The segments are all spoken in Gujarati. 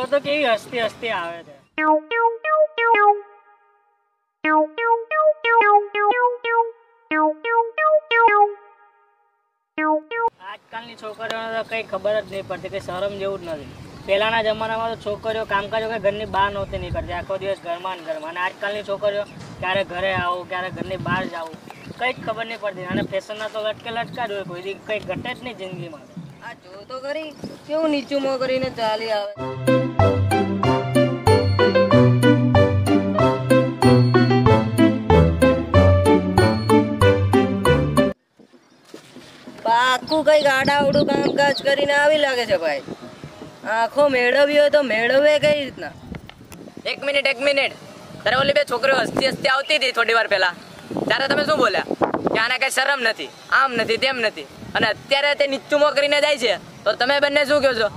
જો તો કેવી હસતી હસતી આવે છે। આજકાલની છોકરીઓને તો કઈ ખબર જ નહીં પડતી, કઈ શરમ જેવું જ નથી। પહેલાના જમાનામાં તો છોકરીઓ કામકાજ વગર ઘરની બહાર નહોતી નીકળતી, આખો દિવસ ઘરમાં ને ઘરમાં। અને આજકાલની છોકરીઓ ક્યારે ઘરે આવું ક્યારે ઘરની બહાર જાવું કંઈ જ ખબર નહીં પડતી। અને ફેશનના તો લટકે લટકા જ હોય, કોઈ દી કંઈ ઘટે જ નહીં જિંદગીમાં। આ જો તો કરી કેવું નીચું મોં કરીને ચાલી આવે। પાકું કઈ ગાડાવડું કામકાજ કરીને આવી લાગે છે ભાઈ। આખો મેળવી હોય તો મેળવે કઈ રીતના? એક મિનિટ તારે ઓલી બે છોકરીઓ હસતી હસતી આવતી હતી થોડી વાર પહેલા, ત્યારે તમે શું બોલ્યા કે આને કઈ શરમ નથી, આમ નથી તેમ નથી, અને અત્યારે તે નીચું મોં કરીને જાય છે તો તમે બંને શું કહો છો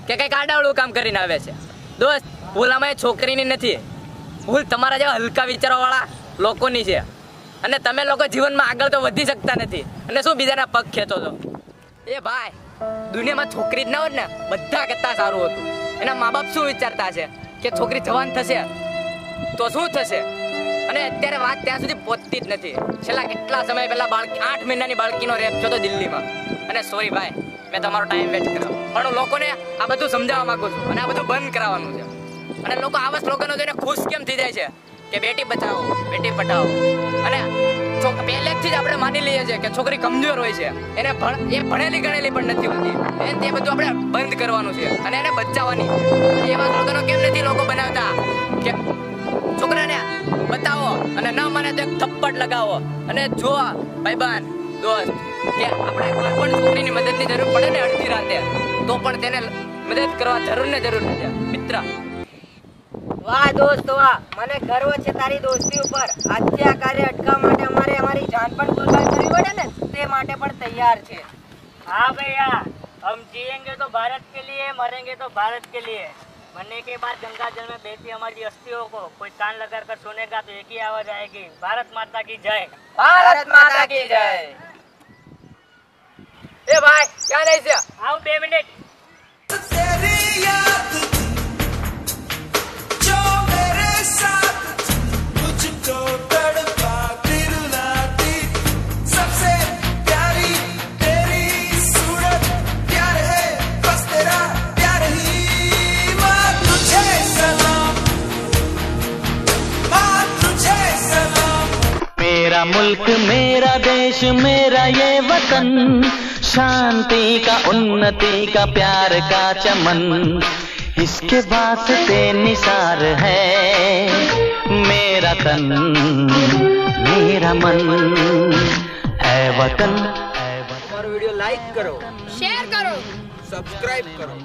કે કઈ ગાડાવડું કામ કરીને આવે છે? દોસ્ત, ભૂલ આમાં છોકરીની નથી, ભૂલ તમારા જેવા હલકા વિચારવાવાળા લોકોની છે। અને તમે લોકો જીવનમાં આગળ તો વધી શકતા નથી અને શું બીજાના પગ ખેંચો છો? એ ભાઈ, દુનિયામાં છોકરી જ ના હોત ને બધા કરતા સારું હતું। એના મા બાપ શું વિચારતા છે કે છોકરી જવાન થશે તો શું થશે, અને અત્યારે વાત ત્યાં સુધી પહોંચતી જ નથી। છેલ્લા કેટલા સમય પહેલા 8 મહિનાની બાળકીનો રેપ થયો હતો દિલ્હીમાં। અને સોરી ભાઈ, મેં તમારો ટાઈમ વેસ્ટ કર્યો, પણ હું લોકોને આ બધું સમજાવવા માંગુ છું અને આ બધું બંધ કરાવવાનું છે। અને લોકો આવા સ્લોગનો જોઈને ખુશ કેમ થઈ જાય છે કે બેટી બચાવો બેટી પઢાઓ, અને પહેલેથી જ આપણે માની લઈએ છીએ કે છોકરી કમજોર હોય છે, એને એ ભણેલી ગણેલી પણ નથી હોતી, તે બધું આપણે બંધ કરવાનું છે અને એને બચાવવાની છે। એવા સ્લોગનો કેમ નથી લોકો બનાવતા કે છોકરાને બતાવો અને ન માને તો એક થપ્પડ લગાવો, અને જો ભાઈબંધ દોસ્ત કે આપણે કોઈ પણ છોકરીની મદદની જરૂર પડે ને અડધી રાતે તો પણ તેને મદદ કરવા જરૂર નથી મિત્ર। વાહ દોસ્ત વાહ, મને ગર્વ છે તારી દોસ્તી ઉપર। આજે આ કાર્ય અટકાવવા માટે અમારે અમારી જાન પણ કુરબાન કરવી પડે ને, તે માટે પણ તૈયાર છે। हाँ भैया, हम जिएंगे तो भारत के लिए, मरेंगे तो भारत के लिए। मरने के बाद गंगा जल में बहती हमारी अस्थियों को कोई कान लगा कर सुनेगा तो एक ही आवाज आएगी, भारत माता की जय, ભારત માતા કી જય। એ ભાઈ ક્યાં રહી છે? આવું 2 મિનિટ। मेरा मुल्क मेरा देश मेरा ये वतन, शांति का उन्नति का प्यार का चमन, इसके वास्ते निसार है मेरा तन मेरा मन है वतन। हमारा वीडियो लाइक करो, शेयर करो, सब्सक्राइब करो।